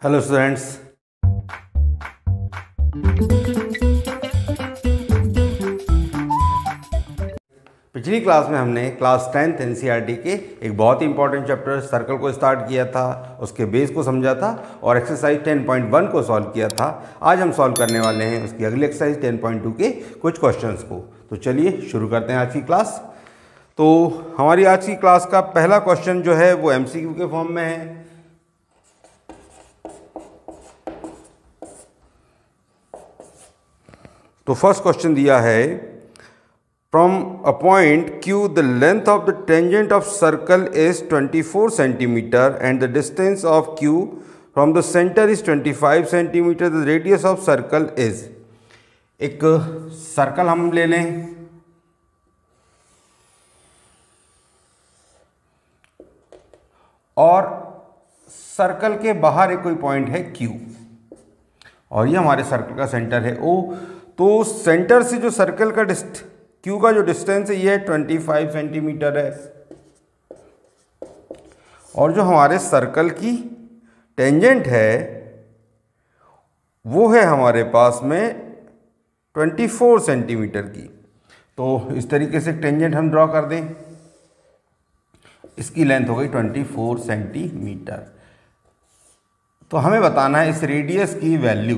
Hello students, पिछली class में हमने क्लास 10th एनसीईआरटी के एक बहुत ही इंपॉर्टेंट चैप्टर सर्कल को स्टार्ट किया था, उसके बेस को समझा था और एक्सरसाइज 10.1 को सॉल्व किया था। आज हम सॉल्व करने वाले हैं उसकी अगली एक्सरसाइज 10.2 के कुछ क्वेश्चंस को। तो चलिए शुरू करते हैं आज की क्लास। तो हमारी आज की क्लास का पहला क्वेश्चन जो है वो एमसीक्यू के फॉर्म में है। तो फर्स्ट क्वेश्चन दिया है, from a point Q the length of the tangent of circle is 24 centimetre and the distance of Q from the centre is 25 centimetre, the radius of circle is. एक circle हम ले लें और circle के बाहर एक कोई पॉइंट है Q और ये हमारे सर्कल का सेंटर है O। तो सेंटर से जो सर्कल का Q का जो डिस्टेंस है ये 25 सेंटीमीटर है और जो हमारे सर्कल की टेंजेंट है वो है हमारे पास में 24 सेंटीमीटर की। तो इस तरीके से टेंजेंट हम ड्रॉ कर दें, इसकी लेंथ हो गई 24 सेंटीमीटर। तो हमें बताना है इस रेडियस की वैल्यू।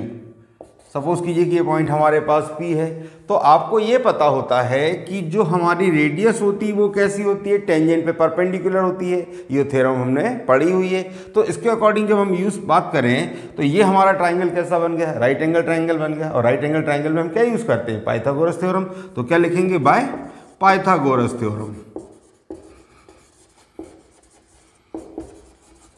सपोज कीजिए कि ये पॉइंट हमारे पास P है, तो आपको ये पता होता है कि जो हमारी रेडियस होती है वो कैसी होती है, टेंजेंट पे परपेंडिकुलर होती है। ये थ्योरम हमने पढ़ी हुई है। तो इसके अकॉर्डिंग जब हम यूज बात करें तो ये हमारा ट्राइंगल कैसा बन गया, राइट एंगल ट्राइंगल बन गया। और राइट एंगल ट्राइंगल में हम क्या यूज करते हैं, पाइथागोरस थ्योरम। तो क्या लिखेंगे, बाय पाइथागोरस थ्योरम।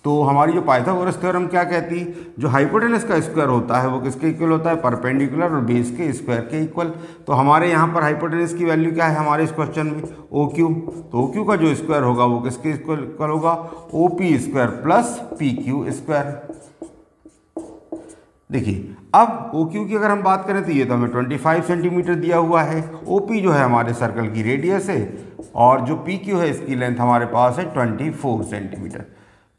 तो हमारी जो पाइथागोरस थ्योरम क्या कहती है, जो हाइपोटेनस का स्क्वायर होता है वो किसके इक्वल होता है, परपेंडिकुलर और बेस के स्क्वायर के इक्वल। तो हमारे यहाँ पर हाइपोटेनस की वैल्यू क्या है हमारे इस क्वेश्चन में, OQ। तो OQ का जो स्क्वायर होगा वो किसके इक्वल होगा, OP square plus PQ square. देखिए अब OQ की अगर हम बात करें तो ये तो हमें 25 सेंटीमीटर दिया हुआ है। OP जो है हमारे सर्कल की रेडियस है और जो PQ है इसकी लेंथ हमारे पास है 24 सेंटीमीटर।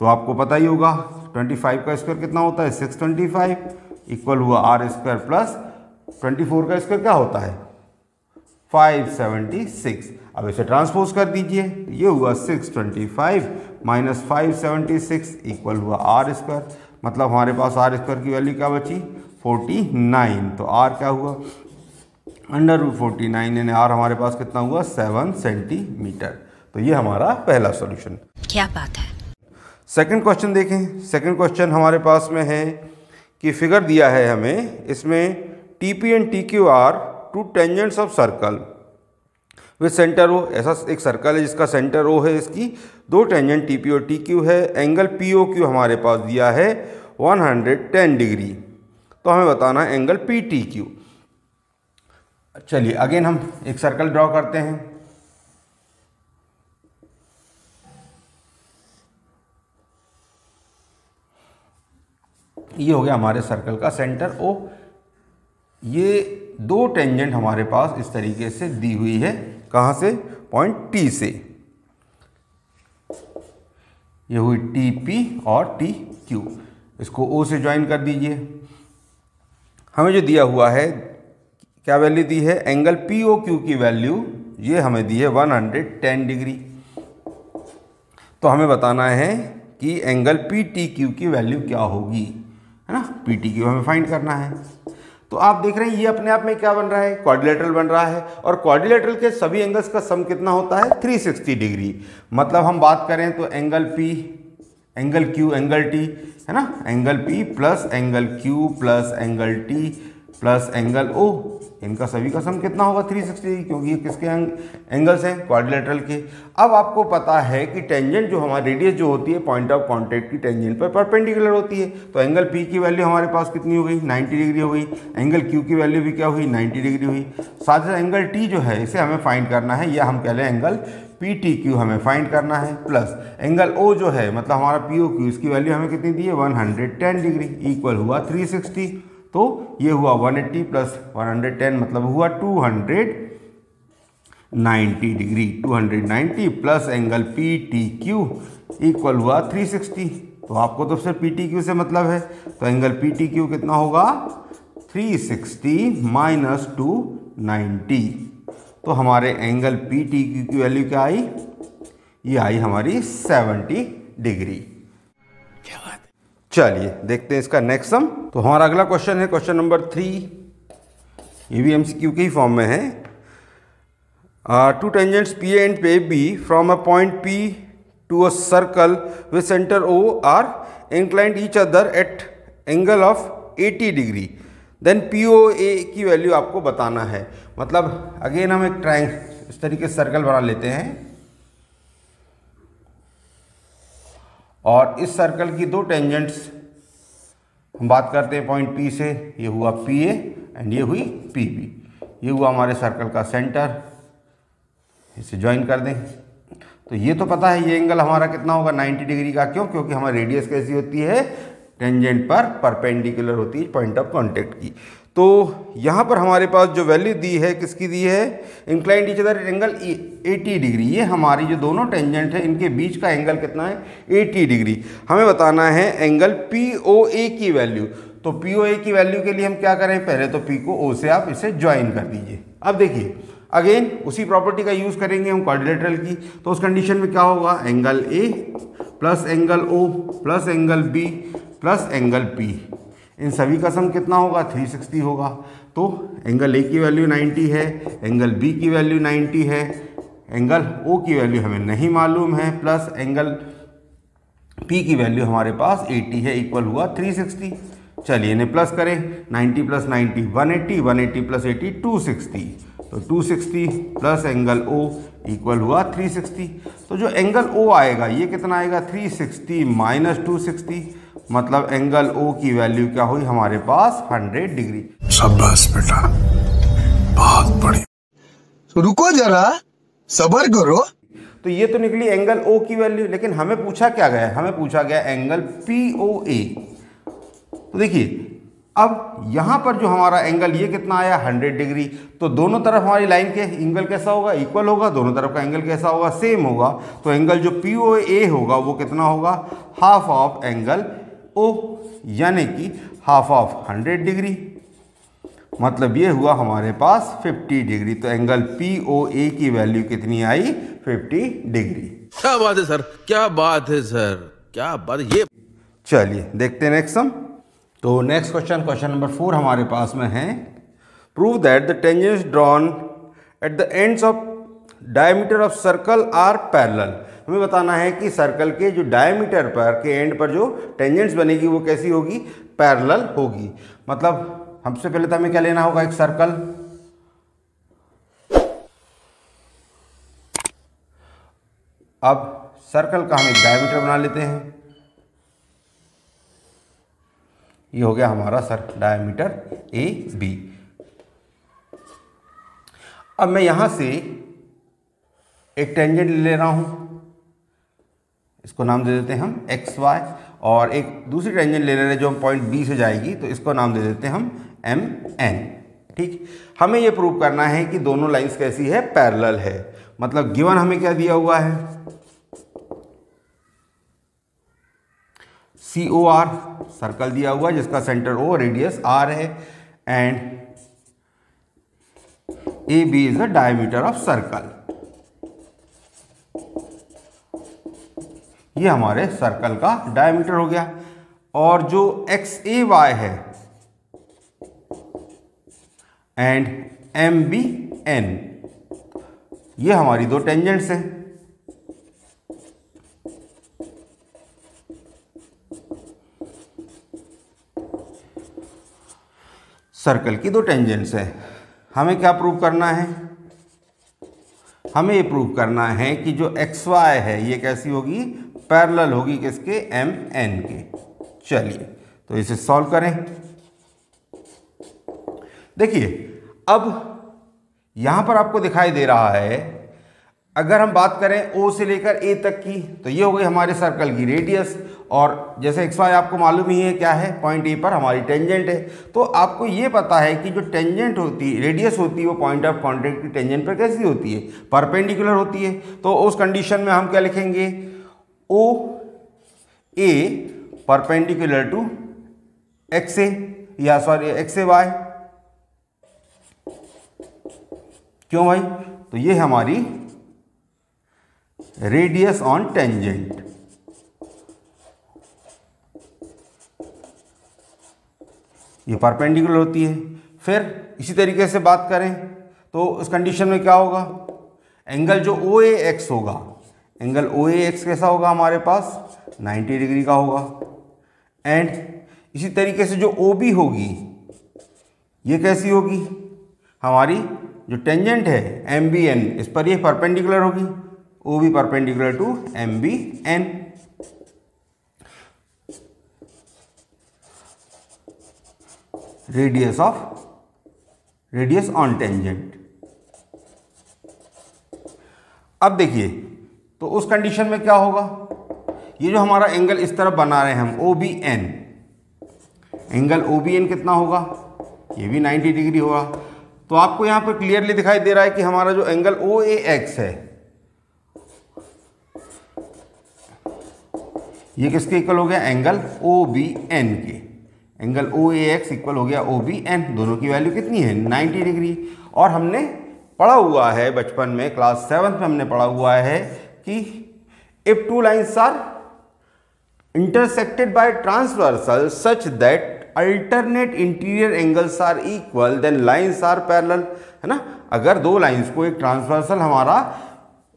तो आपको पता ही होगा 25 का स्क्वायर कितना होता है, 625 इक्वल हुआ R स्क्वायर प्लस 24 का स्क्वायर क्या होता है, 576। अब इसे ट्रांसपोज कर दीजिए, ये हुआ 625 माइनस 576 इक्वल हुआ R स्क्वायर। मतलब हमारे पास R स्क्वायर की वैल्यू क्या बची, 49। तो R क्या हुआ, √49 यानी R हमारे पास कितना हुआ, 7 सेंटीमीटर। तो ये हमारा पहला सॉल्यूशन। क्या बात है। सेकंड क्वेश्चन देखें। सेकंड क्वेश्चन हमारे पास में है कि फिगर दिया है हमें, इसमें TP and TQ are two tangents of circle with centre O। ऐसा एक सर्कल है जिसका सेंटर O है, इसकी दो टेंजेंट TP और TQ है। एंगल POQ हमारे पास दिया है 110 डिग्री। तो हमें बताना है एंगल PTQ। चलिए अगेन हम एक सर्कल ड्रॉ करते हैं। ये हो गया हमारे सर्कल का सेंटर O। ये दो टेंजेंट हमारे पास इस तरीके से दी हुई है, कहाँ से, पॉइंट T से। ये हुई TP और TQ, इसको O से ज्वाइन कर दीजिए। हमें जो दिया हुआ है क्या वैल्यू दी है, एंगल POQ की वैल्यू ये हमें दी है 110 डिग्री। तो हमें बताना है कि एंगल PTQ की वैल्यू क्या होगी, है ना। PTQ हमें फाइंड करना है। तो आप देख रहे हैं ये अपने आप में क्या बन रहा है, क्वाड्रिलेटरल बन रहा है। और क्वाड्रिलेटरल के सभी एंगल्स का सम कितना होता है, 360 डिग्री। मतलब हम बात करें तो angle P, angle Q, angle T, है ना, angle P plus angle Q plus angle T plus angle O, इनका सभी का सम कितना होगा, 360 डिग्री, क्योंकि ये किसके एंगल्स हैं, क्वाड्रिलेटरल के। अब आपको पता है कि टेंजेंट जो हमारी रेडियस जो होती है पॉइंट ऑफ कांटेक्ट की टेंजेंट पर परपेंडिकुलर होती है। तो एंगल P की वैल्यू हमारे पास कितनी हो गई, 90 डिग्री हो गई। एंगल Q की वैल्यू भी क्या हुई, 90 डिग्री हुई। साथ ही एंगल T जो है इसे हमें फाइंड करना है, या हम कह लें एंगल PTQ हमें फाइंड करना है। प्लस एंगल O जो है मतलब हमारा POQ, इसकी वैल्यू हमें कितनी दी है, 110 डिग्री इक्वल हुआ 360। तो ये हुआ 180 प्लस 110 मतलब हुआ 290 degree. 290 plus angle PTQ equal हुआ 360। तो आपको तो सिर्फ पी टी क्यू से मतलब है, तो एंगल पी टी क्यू कितना होगा 360 माइनस 290। तो हमारे एंगल पी टी क्यू की वैल्यू क्या आई, ये आई हमारी 70 डिग्री। क्या बात है। चलिए देखते हैं इसका नेक्स्ट सम। तो हमारा अगला क्वेश्चन है क्वेश्चन नंबर 3, ये भी एमसीक्यू के ही फॉर्म में है। Two tangents P A and P B from a point P to a circle with centre O are inclined each other at angle of 80 degree, then P O A की value आपको बताना है। मतलब again हम एक triangle इस तरीके से सर्कल बना लेते हैं और इस सर्कल की दो टेंजेंट्स हम बात करते हैं पॉइंट पी से, ये हुआ पी ए एंड ये हुई पी बी, ये हुआ हमारे सर्कल का सेंटर, इसे ज्वाइन कर दें। तो ये तो पता है ये एंगल हमारा कितना होगा 90 डिग्री का, क्यों, क्योंकि हमारी रेडियस कैसी होती है, टेंजेंट पर परपेंडिकुलर होती है पॉइंट ऑफ कांटेक्ट की। तो यहाँ पर हमारे पास जो वैल्यू दी है किसकी दी है, inclined each other angle 80 degree, ये हमारी जो दोनों टेंजेंट है इनके बीच का एंगल कितना है 80 डिग्री। हमें बताना है एंगल पी ओ ए की वैल्यू। तो पी ओ ए की वैल्यू के लिए हम क्या करें, पहले तो पी को ओ से आप इसे ज्वाइन कर दीजिए। अब देखिए अगेन उसी प्रॉपर्टी का यूज़ करेंगे हम क्वाड्रिलेटरल की। तो उस कंडीशन में क्या होगा, angle A plus angle O plus angle B plus angle P, इन सभी का सम कितना होगा 360 होगा। तो एंगल ए की वैल्यू 90 है, एंगल बी की वैल्यू 90 है, एंगल ओ की वैल्यू हमें नहीं मालूम है, प्लस एंगल पी की वैल्यू हमारे पास 80 है, इक्वल हुआ 360। चलिए इन्हें प्लस करें, 90 प्लस 90 180, 180 प्लस 80 260, तो 260 प्लस एंगल ओ इक्वल हुआ 360। तो जो एंगल ओ आएगा ये कितना आएगा 360 माइनस 260, मतलब एंगल ओ की वैल्यू क्या हुई हमारे पास 100 डिग्री। शाबाश बेटा, बहुत बढ़िया। तो रुको जरा, सब्र करो। तो ये तो निकली एंगल ओ की वैल्यू, लेकिन हमें पूछा क्या गया, हमें पूछा गया एंगल पी ओ ए। तो देखिए अब यहाँ पर जो हमारा एंगल ये कितना आया 100 डिग्री, तो दोनों तरफ हमारी लाइन के एंगल कैसा होगा, इक्वल होगा, दोनों तरफ का एंगल कैसा होगा, सेम होगा। तो एंगल जो पी ओ ए होगा वो कितना होगा, हाफ ऑफ एंगल ओ, यानी कि हाफ ऑफ 100 डिग्री, मतलब ये हुआ हमारे पास 50 डिग्री। तो एंगल पी ओ ए की वैल्यू कितनी आई 50 डिग्री। क्या बात है सर, क्या बात है सर, क्या बात है ये। चलिए देखते हैं नेक्स्ट सम। तो नेक्स्ट क्वेश्चन, क्वेश्चन नंबर 4 हमारे पास में है, prove that the tangents drawn at the ends of diameter of circle are parallel. हमें बताना है कि सर्कल के जो डायमीटर पर के एंड पर जो टेंजेंट्स बनेगी वो कैसी होगी, पैरेलल होगी। मतलब हमसे पहले तो हमें क्या लेना होगा, एक सर्कल, अब सर्कल का हम एक डायमीटर बना लेते हैं, ये हो गया हमारा डायमीटर ए बी। अब मैं यहां से एक टेंजेंट ले रहा हूं, इसको नाम दे देते हैं हम एक्स वाई, और एक दूसरी टेंजेंट ले रहे हैं जो हम पॉइंट बी से जाएगी, तो इसको नाम दे देते हैं हम एम एन। ठीक, हमें यह प्रूव करना है कि दोनों लाइंस कैसी है, पैरेलल है। मतलब गिवन हमें क्या दिया हुआ है, सी ओ आर सर्कल दिया हुआ है जिसका सेंटर ओ, रेडियस आर है, and A B is the diameter of circle. ये हमारे सर्कल का डायमीटर हो गया। और जो एक्स ए वाई है एंड एम बी एन, ये हमारी दो टेंजेंट्स हैं। सर्कल की दो टेंजेंट्स हैं। हमें क्या प्रूव करना है, हमें ये प्रूव करना है कि जो एक्स वाई है ये कैसी होगी, पैरेलल होगी किसके, एम एन के। चलिए तो इसे सॉल्व करें। देखिए अब यहां पर आपको दिखाई दे रहा है, अगर हम बात करें ओ से लेकर ए तक की, तो ये हो गई हमारे सर्कल की रेडियस, और जैसे एक्स वाई आपको मालूम ही है क्या है, पॉइंट ए पर हमारी टेंजेंट है। तो आपको ये पता है कि जो टेंजेंट होती है, रेडियस होती है, वो पॉइंट ऑफ कांटेक्ट की टेंजेंट पर कैसी होती है, परपेंडिकुलर होती है। तो उस कंडीशन में हम क्या लिखेंगे, ओ ए परपेंडिकुलर टू एक्स ए या सॉरी एक्स ए वाई। क्यों भाई? तो ये हमारी रेडियस ऑन टेंजेंट। ये परपेंडिकुलर होती है। फिर इसी तरीके से बात करें तो उस कंडीशन में क्या होगा? एंगल जो ओ ए एक्स होगा, एंगल ओ ए एक्स कैसा होगा हमारे पास? 90 डिग्री का होगा। एंड इसी तरीके से जो ओ बी होगी ये कैसी होगी? हमारी जो टेंजेंट है एम बी एन, इस पर ये परपेंडिकुलर होगी, O B perpendicular to M B N. Radius on tangent. अब देखिए तो उस कंडीशन में क्या होगा? ये जो हमारा एंगल इस तरफ बना रहे हैं हम O B N, angle O B N कितना होगा? ये भी 90 डिग्री होगा। तो आपको यहां पर क्लियरली दिखाई दे रहा है कि हमारा जो एंगल ओ ए एक्स है ये किसके इक्वल हो गया? एंगल ओ बी एन के। एंगल ओ ए एक्स इक्वल हो गया ओ बी एन। दोनों की वैल्यू कितनी है? 90 डिग्री। और हमने पढ़ा हुआ है बचपन में, क्लास 7 में हमने पढ़ा हुआ है कि if two lines are intersected by transversal such that alternate interior angles are equal then lines are parallel, है ना। अगर दो लाइन्स को एक ट्रांसवर्सल हमारा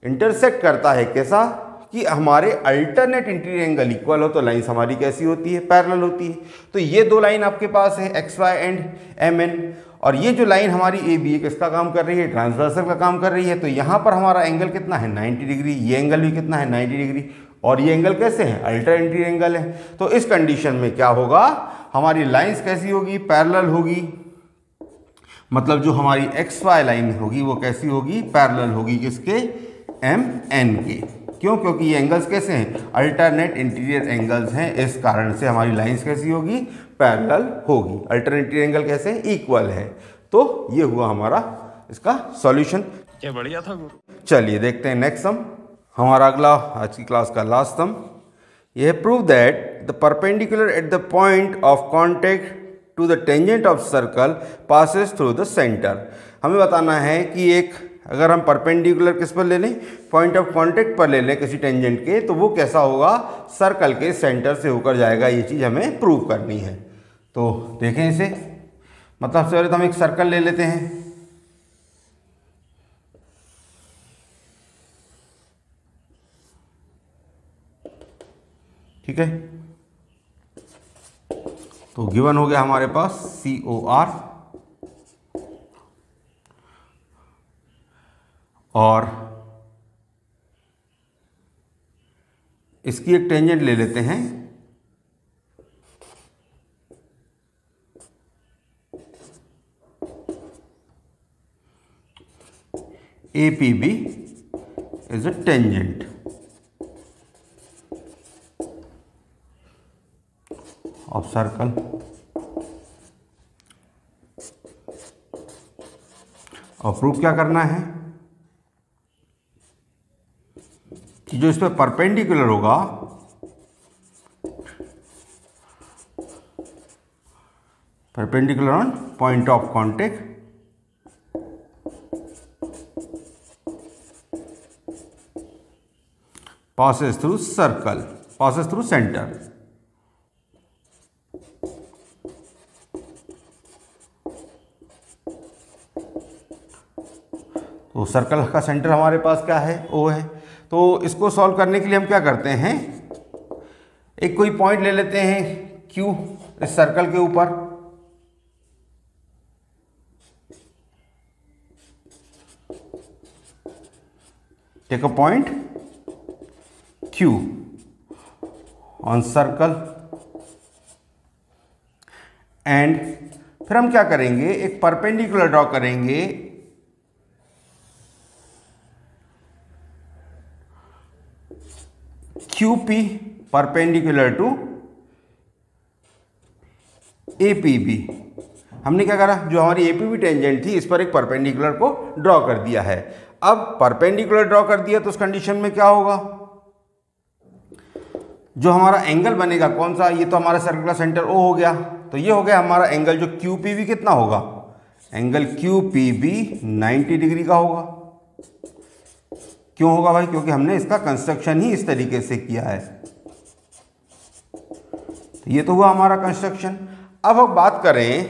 इंटरसेक्ट करता है, कैसा कि हमारे अल्टरनेट इंटीरियर एंगल इक्वल हो, तो लाइन्स हमारी कैसी होती है? पैरेलल होती है। तो ये दो लाइन आपके पास है X Y and M N, और ये जो लाइन हमारी ए बी किसका काम कर रही है? ट्रांसवर्सल का काम कर रही है। तो यहाँ पर हमारा एंगल कितना है? 90 डिग्री। ये एंगल भी कितना है? 90 डिग्री। और ये एंगल कैसे है? अल्टर इंटीरियर एंगल है। तो इस कंडीशन में क्या होगा? हमारी लाइन्स कैसी होगी? पैरेलल होगी। मतलब जो हमारी एक्स वाई लाइन होगी वो कैसी होगी? पैरेलल होगी। किसके? एम एन के। क्यों? क्योंकि ये एंगल्स कैसे हैं? अल्टरनेट इंटीरियर एंगल्स हैं। इस कारण से हमारी लाइंस कैसी होगी? पैरेलल होगी। अल्टरनेट इंटीरियर एंगल कैसे? इक्वल है। तो ये हुआ हमारा इसका सॉल्यूशन। क्या बढ़िया था गुरु। चलिए देखते हैं नेक्स्ट सम। हमारा अगला आज की क्लास का लास्ट सम ये है, prove that the perpendicular at the point of contact to the tangent of circle passes through the centre. हमें बताना है कि एक अगर हम परपेंडिकुलर किस पर ले लें? पॉइंट ऑफ कांटेक्ट पर ले लें किसी टेंजेंट के, तो वो कैसा होगा? सर्कल के सेंटर से होकर जाएगा। ये चीज़ हमें प्रूव करनी है। तो देखें इसे। मतलब सबसे पहले तो हम एक सर्कल ले लेते हैं। ठीक है, तो गिवन हो गया हमारे पास COR, और इसकी एक टेंजेंट ले लेते हैं APB is a tangent of circle और प्रूफ क्या करना है कि जो इस पर परपेंडिकुलर होगा perpendicular on point of contact passes through circle, passes through center. तो सर्कल का सेंटर हमारे पास क्या है? O है। तो इसको सॉल्व करने के लिए हम क्या करते हैं? एक कोई पॉइंट ले लेते हैं Q इस सर्कल के ऊपर, take a point Q on circle and फिर हम क्या करेंगे? एक परपेंडिकुलर ड्रॉ करेंगे QP परपेंडिकुलर टू APB। हमने क्या करा? जो हमारी APB टेंजेंट थी इस पर एक परपेंडिकुलर को ड्रॉ कर दिया है। अब परपेंडिकुलर ड्रॉ कर दिया तो उस कंडीशन में क्या होगा? जो हमारा एंगल बनेगा कौन सा, ये तो हमारा सर्कल का सेंटर ओ हो गया, तो ये हो गया हमारा एंगल जो क्यू पी वी कितना होगा, angle Q P V 90 degree का होगा। क्यों होगा भाई, क्योंकि हमने इसका कंस्ट्रक्शन ही इस तरीके से किया है। तो ये तो हुआ हमारा कंस्ट्रक्शन। अब हम बात करें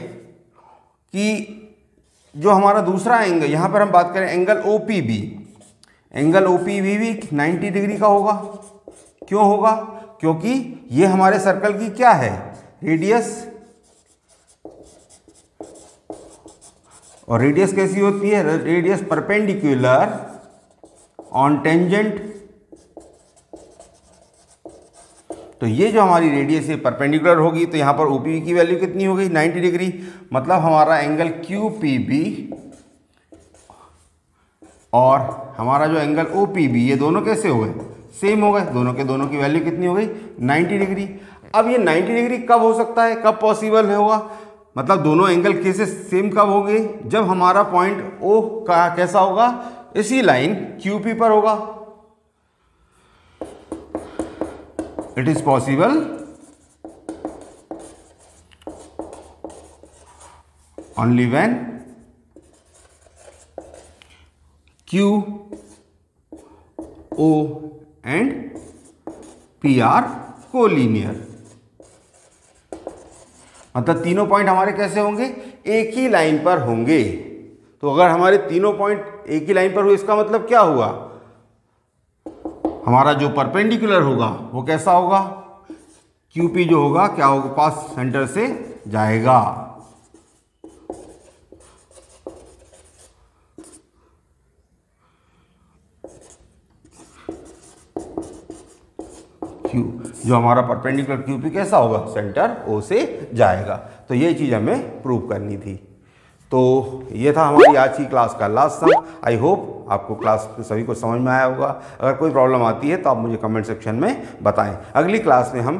कि जो हमारा दूसरा एंगल, यहाँ पर हम बात करें angle O P B, angle O P B भी 90 डिग्री का होगा। क्यों होगा, क्योंकि ये हमारे सर्कल की क्या है, रेडियस, और रेडियस कैसी होती है, रेडियस परपेंडिकुलर ऑन टेंजेंट। तो ये जो हमारी रेडियस है परपेंडिकुलर होगी, तो यहाँ पर OPB की वैल्यू कितनी हो गई, 90 डिग्री। मतलब हमारा एंगल QPB और हमारा जो एंगल OPB, ये दोनों कैसे हो गए, सेम हो गए, दोनों की वैल्यू कितनी हो गई, 90 डिग्री। अब ये 90 डिग्री कब हो सकता है, कब पॉसिबल होगा, मतलब दोनों एंगल कैसे सेम कब होंगे, जब हमारा पॉइंट O का कैसा होगा, इसी लाइन QP पर होगा। It is possible only when Q, O and P are collinear. मतलब तीनों पॉइंट हमारे कैसे होंगे, एक ही लाइन पर होंगे। तो अगर हमारे तीनों पॉइंट एक ही लाइन पर हुए, इसका मतलब क्या हुआ, हमारा जो परपेंडिकुलर होगा वो कैसा होगा, QP जो होगा क्या होगा, पास सेंटर से जाएगा। Q जो हमारा परपेंडिकुलर QP कैसा होगा, सेंटर O से जाएगा। तो ये चीज़ हमें प्रूव करनी थी। तो ये था हमारी आज की क्लास का लास्ट सम। आई होप आपको क्लास सभी को समझ में आया होगा। अगर कोई प्रॉब्लम आती है तो आप मुझे कमेंट सेक्शन में बताएं। अगली क्लास में हम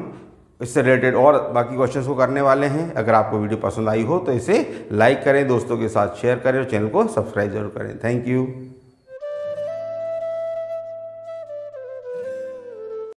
इससे रिलेटेड और बाकी क्वेश्चंस को करने वाले हैं। अगर आपको वीडियो पसंद आई हो तो इसे लाइक करें, दोस्तों के साथ शेयर करें और चैनल को सब्सक्राइब जरूर करें। Thank you.